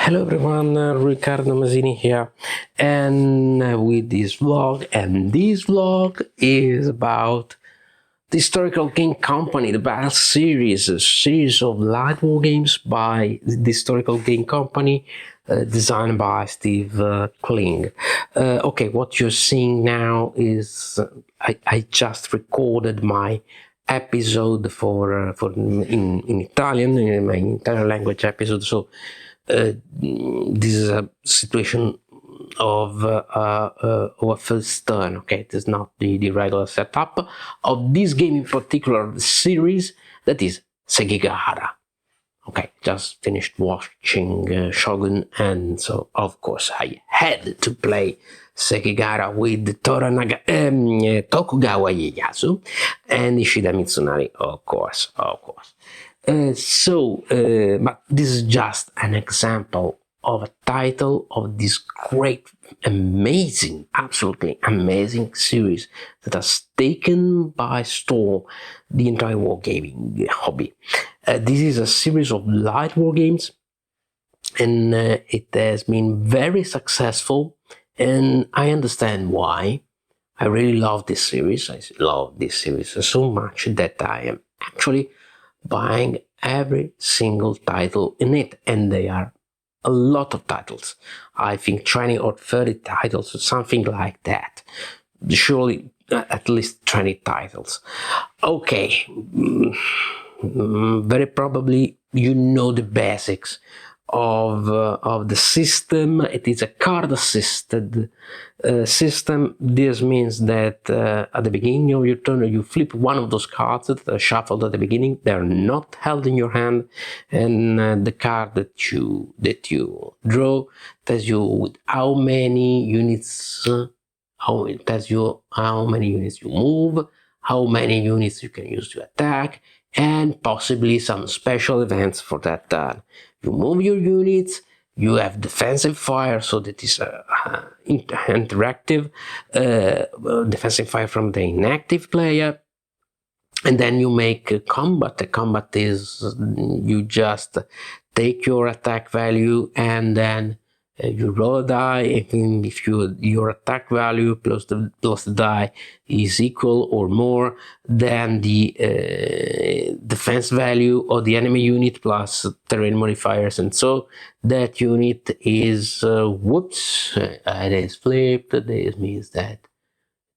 Hello everyone, Riccardo Mazzini here, and with this vlog, is about the historical game company, the Battle Series, a series of light war games by the historical game company, designed by Steve Kling. Okay, what you're seeing now is I just recorded my episode in Italian, in my Italian language episode. So this is a situation of a first turn. Okay, it is not the regular setup of this game, in particular the series that is Sekigahara. Okay, just finished watching Shogun, and so of course I had to play Sekigahara with Tokugawa Ieyasu and Ishida Mitsunari, of course. But this is just an example of a title of this great, amazing, absolutely amazing series that has taken by storm the entire wargaming hobby. This is a series of light war games, and it has been very successful, and I understand why. I really love this series. I love this series so much that I am actually buying every single title in it, and they are a lot of titles. I think 20 or 30 titles or something like that. Surely at least 20 titles. Okay, very probably you know the basics of the system. It is a card assisted system. This means that at the beginning of your turn you flip one of those cards that are shuffled at the beginning. They are not held in your hand, and the card that you draw tells you with how many units it tells you how many units you move, how many units you can use to attack, and possibly some special events for that turn. You move your units, you have defensive fire, so that is interactive, defensive fire from the inactive player, and then you make a combat. A combat is you just take your attack value and then you roll a die. If your attack value plus the die is equal or more than the defense value of the enemy unit plus terrain modifiers, and so that unit is it is flipped. This means that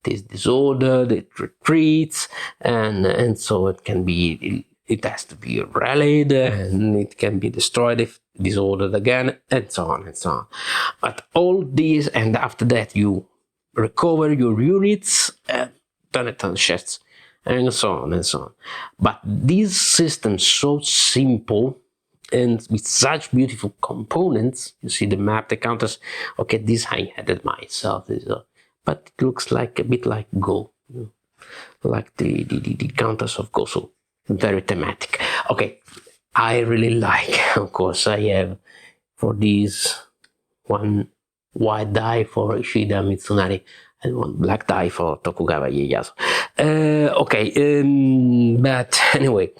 it is disordered, it retreats, and so it can be. It has to be rallied, and it can be destroyed if disordered again, and so on and so on. But all these, and after that you recover your units and turn it on chests, and so on and so on. But this system is so simple and with such beautiful components. You see the map, the counters. Okay, this I added myself, but it looks like a bit like Go, like the counters of Go. So very thematic. Okay, I really like, of course, I have for these one white die for Ishida Mitsunari and one black die for Tokugawa Ieyasu. But anyway,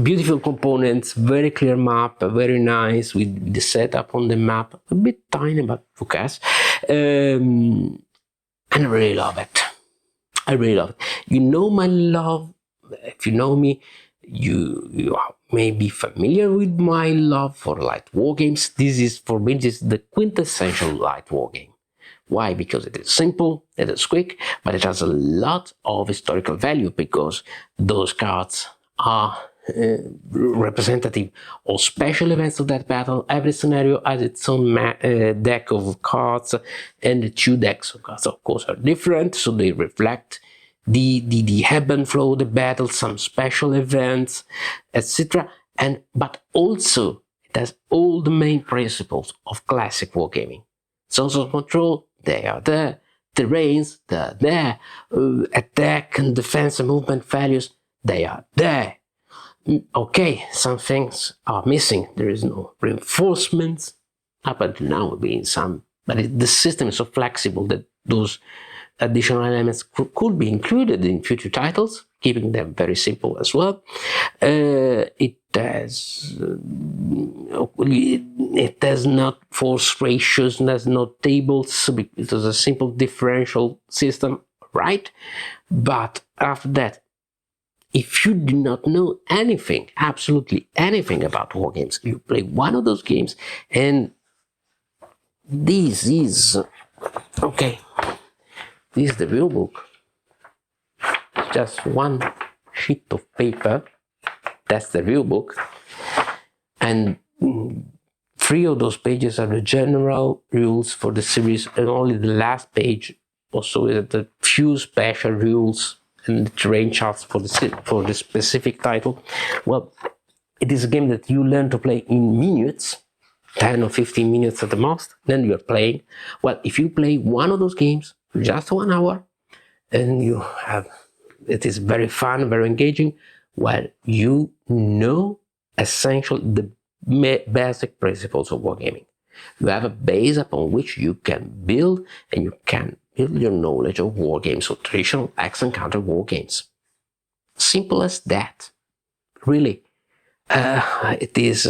beautiful components, very clear map, very nice with the setup on the map, a bit tiny but focus, and I really love it. I really love it. You know my love. If you know me, you may be familiar with my love for light war games. This is, for me, this is the quintessential light war game. Why? Because it is simple, it is quick, but it has a lot of historical value because those cards are representative of special events of that battle. Every scenario has its own deck of cards, and the two decks of cards, of course, are different, so they reflect the ebb and flow of the battle, some special events, etc. But also it has all the main principles of classic wargaming. Zones of control, they are there. Terrains, they are there. Attack and defense and movement values, they are there. Okay, some things are missing. There is no reinforcements. Up until now, being some, but the system is so flexible that those additional elements could be included in future titles. keeping them very simple as well. It has not force ratios, there's no tables, it is a simple differential system, right? But after that, if you do not know anything, absolutely anything about war games, you play one of those games, and this is, okay, this is the rule book. It's just one sheet of paper. That's the rule book. And 3 of those pages are the general rules for the series, and only the last page also is the few special rules and the terrain charts for the specific title. Well, it is a game that you learn to play in minutes, 10 or 15 minutes at the most, then you're playing. Well, if you play one of those games just 1 hour, and you have, it is very fun, very engaging, well, you know essentially the basic principles of wargaming. You have a base upon which you can build, and you can build your knowledge of war games, or traditional axe and counter war games. Simple as that. Really. It is,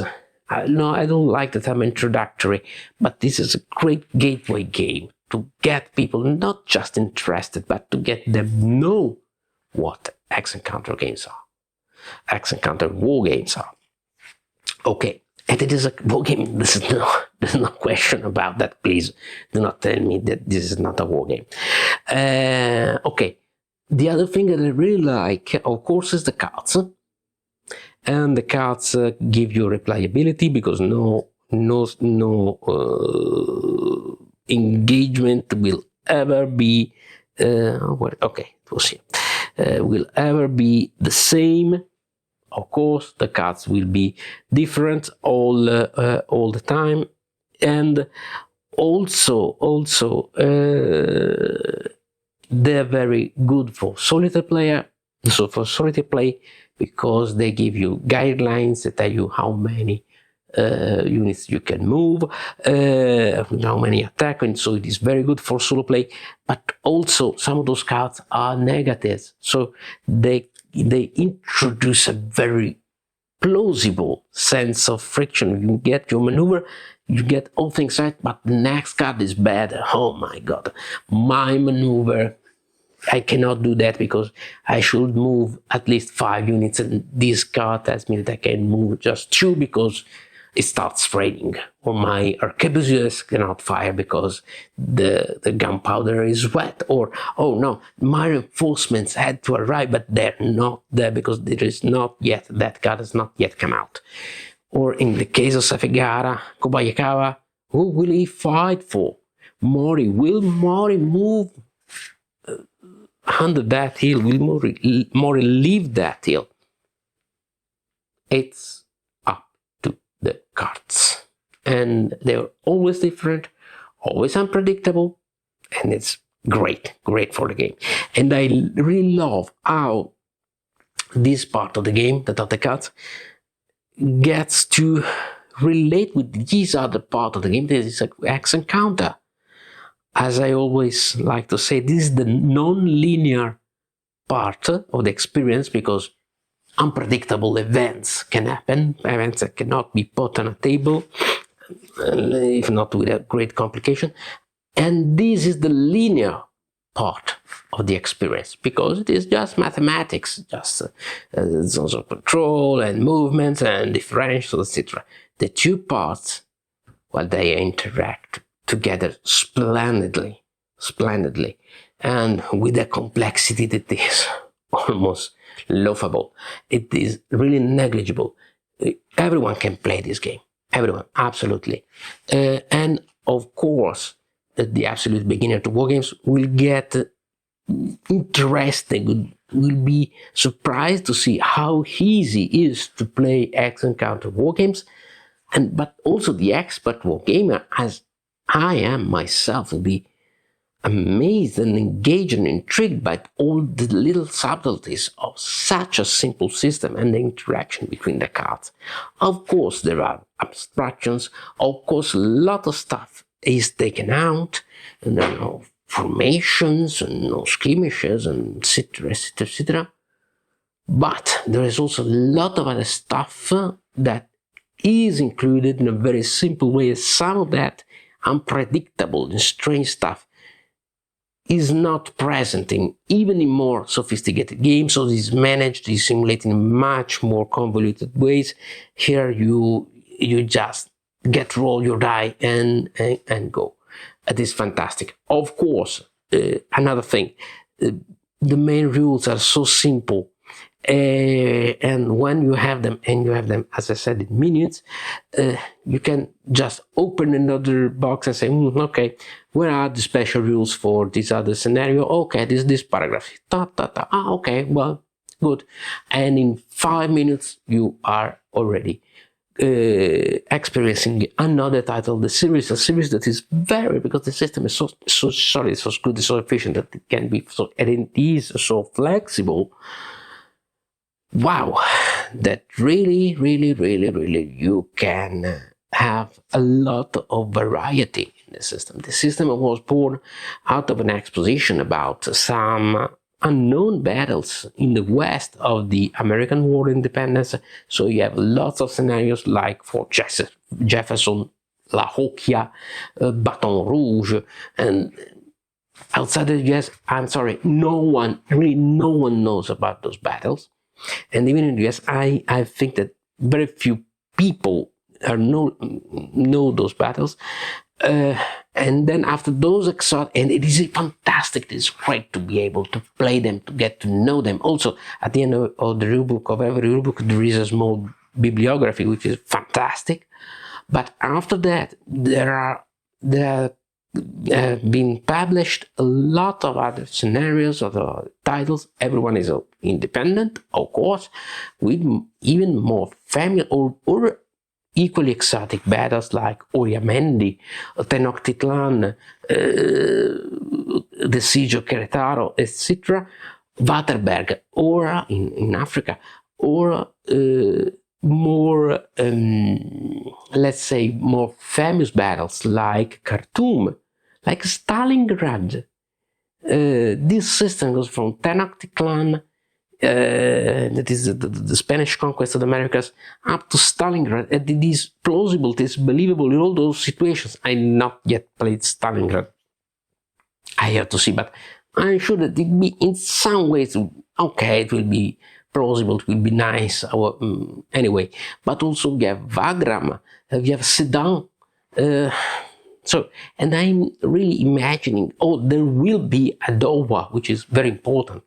no, I don't like the term introductory, but this is a great gateway game to get people not just interested, but to get them know what axe and counter games are. Axe and counter war games are. Okay, and it is a war game. There's no question about that. Please do not tell me that this is not a war game. Okay, the other thing that I really like, of course, is the cards. And the cards give you replayability, because no engagement will ever be okay, we'll see. Will ever be the same. Of course, the cards will be different all the time, and also they're very good for solitaire player. So for solitaire play, because they give you guidelines that tell you how many units you can move, how many attack, and so it is very good for solo play. But also some of those cards are negatives, so they introduce a very plausible sense of friction. You get your maneuver, you get all things right, but the next card is better. Oh my god, my maneuver, I cannot do that because I should move at least 5 units, and this card tells me that I can move just 2 because it starts raining, or my arquebusiers cannot fire because the gunpowder is wet, or oh no, my reinforcements had to arrive but they're not there because there is not yet, that card has not yet come out. Or in the case of Safegara, Kobayakawa, who will he fight for? Mori, will Mori move under that hill? Will Mori leave that hill? It's the cards, and they're always different, always unpredictable, and it's great for the game. And I really love how this part of the game, that of the cards, gets to relate with this other part of the game. This is axe and counter. As I always like to say, this is the non-linear part of the experience, because unpredictable events can happen, events that cannot be put on a table, if not with a great complication. And this is the linear part of the experience, because it is just mathematics, just zones of control and movements and differentials, etc. The two parts, well, they interact together splendidly, and with a complexity that is almost laughable. It is really negligible. Everyone can play this game. Everyone, absolutely. And of course, the absolute beginner to wargames will get interested, will be surprised to see how easy it is to play axe and counter wargames. But also the expert wargamer, as I am myself, will be amazed and engaged and intrigued by all the little subtleties of such a simple system and the interaction between the cards. Of course, there are abstractions. Of course, a lot of stuff is taken out, and there are no formations and no skirmishes, and etc., etc., etc. But there is also a lot of other stuff that is included in a very simple way. Some of that unpredictable and strange stuff is not present in even in more sophisticated games, so is managed, is simulated in much more convoluted ways. Here you just get roll your die and go. It is fantastic. Of course, another thing, the main rules are so simple, and when you have them, as I said, in minutes, you can just open another box and say, okay, where are the special rules for this other scenario? Okay, this paragraph. Okay, well, good. And in 5 minutes, you are already experiencing another title, a series that is very, because the system is so solid, so good, so efficient, that it can be so, and it is so flexible. Wow, that really you can have a lot of variety in the system. The system was born out of an exposition about some unknown battles in the west of the American War of Independence. So you have lots of scenarios like Fort Jefferson, La Hoquia, Baton Rouge, and outside the US, I'm sorry, no one knows about those battles. And even in the US, I think that very few people know those battles. And then after those exotic, and it is fantastic, it's great to be able to play them, to get to know them. Also, at the end of the rulebook, of every rulebook, there is a small bibliography, which is fantastic. But after that, there have been published a lot of other scenarios, other titles. Everyone is independent, of course, with even more family or equally exotic battles like Oriamendi, Tenochtitlan, the Siege of Querétaro, etc., Waterberg, or in Africa, or more, let's say, more famous battles like Khartoum, like Stalingrad. This system goes from Tenochtitlan, that is the Spanish conquest of the Americas, up to Stalingrad. And it is plausible, it is believable in all those situations. I not yet played Stalingrad. I have to see, but I'm sure that it will be in some ways, okay, it will be plausible, it will be nice, anyway. But also we have Wagram, we have Sedan. So, and I'm really imagining, there will be Adowa, which is very important,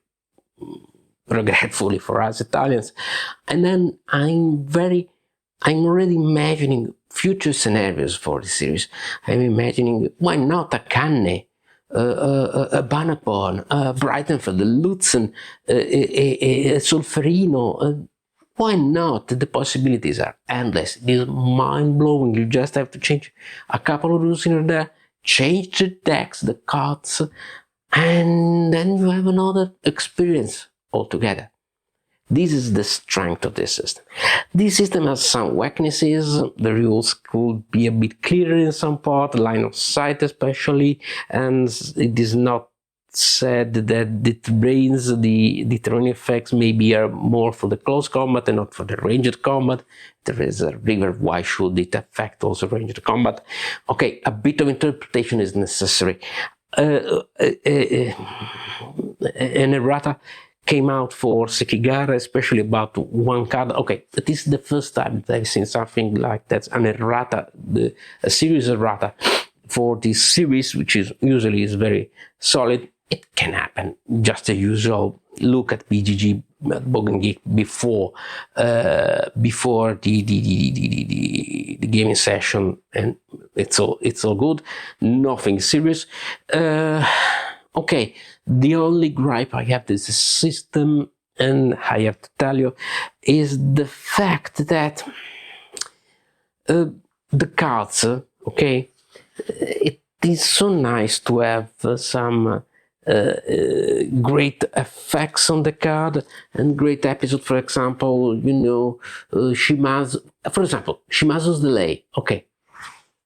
regretfully for us Italians. And then I'm already imagining future scenarios for the series. I'm imagining, why not a Cannes, a Bannockburn, a Brightonford, a Lutzen, a Solferino. Why not? The possibilities are endless. It is mind-blowing. You just have to change a couple of rules here and there, change the decks, the cards, and then you have another experience altogether. This is the strength of this system. This system has some weaknesses. The rules could be a bit clearer in some part, line of sight especially, and it is not said that it brings the terrain effects maybe are more for the close combat and not for the ranged combat. There is a river, why should it affect also ranged combat? Okay, a bit of interpretation is necessary. An errata came out for Sekigahara, especially about one card. Okay, it is the first time that I've seen something like that, an errata, a series errata for this series, which is usually very solid. It can happen. Just a usual look at BGG, at Bogan Geek before the gaming session, and it's all good. Nothing serious. Okay, the only gripe I have with the system, and I have to tell you, is the fact that the cards, okay, it is so nice to have some great effects on the card and great episode. For example, you know, Shimazu, for example, Shimazu's delay, okay,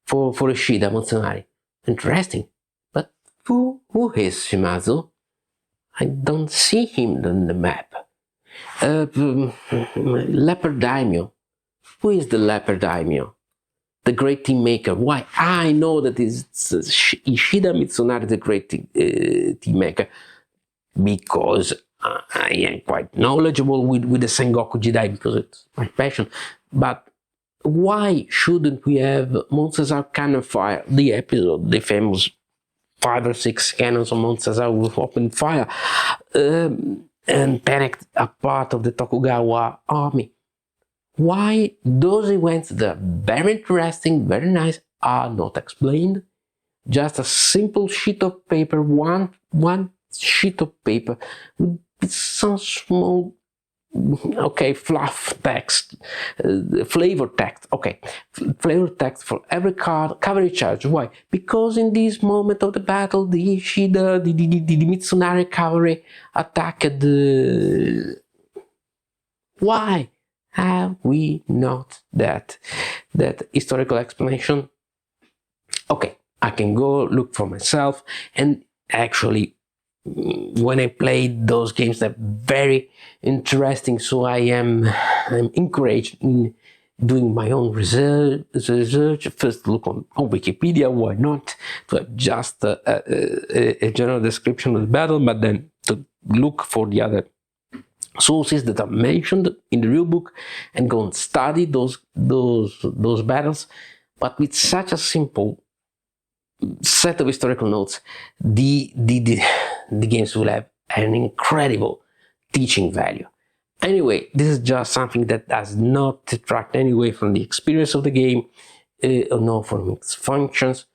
for Ishida Montanari, interesting. But who is Shimazu? I don't see him on the map. Leopard Daimyo. Who is the Leopard Daimyo? The great team maker. Why? I know that it's Ishida Mitsunari, the great team maker, because I am quite knowledgeable with the Sengoku Jidai, because it's my passion. But why shouldn't we have Monsters Are Cannon Fire, the episode, the famous 5 or 6 cannons of Monsters Are with open fire, and panicked a part of the Tokugawa army? Why those events that are very interesting, very nice, are not explained? Just a simple sheet of paper, one sheet of paper with some small, okay, fluff text, flavor text, okay, flavor text for every card, cavalry charge. Why? Because in this moment of the battle, the Ishida, the Mitsunari cavalry attacked the... Why have we not that historical explanation? Okay, I can go look for myself, and actually when I played those games, they're very interesting, so I'm encouraged in doing my own research. First look on Wikipedia, why not, to have just a general description of the battle, but then to look for the other sources that are mentioned in the rulebook and go and study those battles. But with such a simple set of historical notes, the games will have an incredible teaching value. Anyway, this is just something that does not detract anyway from the experience of the game, or no, from its functions.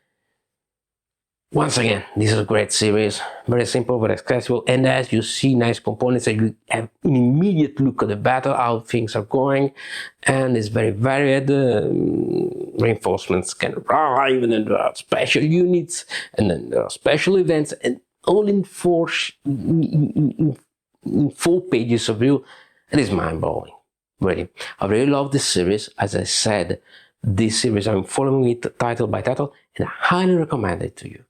Once again, this is a great series, very simple, very accessible, and as you see nice components, and you have an immediate look at the battle, how things are going, and it's very varied. Reinforcements can arrive, and then there are special units, and then there are special events, and all in 4 pages of rule. It is mind-blowing, really. I really love this series. As I said, this series, I'm following it title by title, and I highly recommend it to you.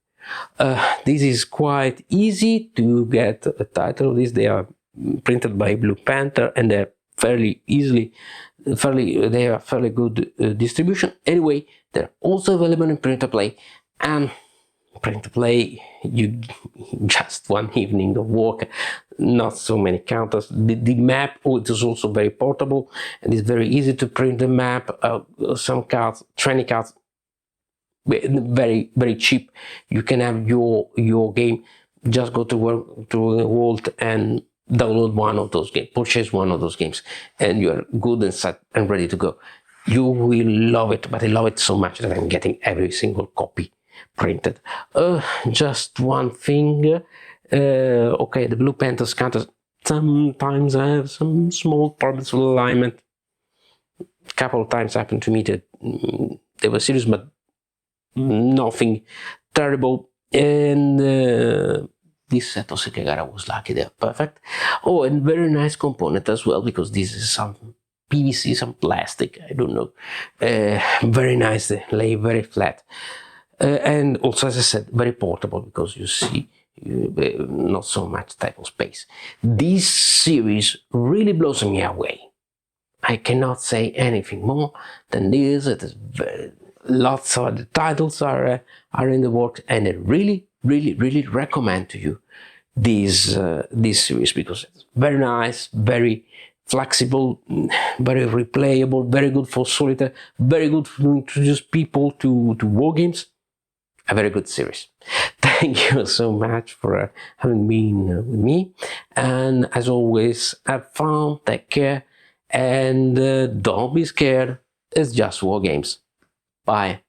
This is quite easy to get a title of this. They are printed by Blue Panther, and they're fairly good distribution. Anyway, they're also available in print to play, and print to play, you just one evening of work, not so many counters. The map, it is also very portable, and it's very easy to print the map. Some cards, training cards, very, very cheap. You can have your game. Just go to World and download one of those games, purchase one of those games, and you're good and set and ready to go. You will love it, but I love it so much that I'm getting every single copy printed. Just one thing, okay, the Blue Panther's counters, sometimes I have some small problems with alignment. A couple of times happened to me that they were serious, but nothing terrible. And this set of Sekigahara was lucky, they're perfect. Oh, and very nice component as well, because this is some PVC, some plastic, I don't know. Very nice, they lay very flat. And also, as I said, very portable, because you see not so much type of space. This series really blows me away. I cannot say anything more than this. It is lots of the titles are in the works, and I really recommend to you this series, because it's very nice, very flexible, very replayable, very good for solitaire, very good to introduce people to war games. A very good series. Thank you so much for having been with me, and as always, have fun, take care, and don't be scared. It's just war games. Bye.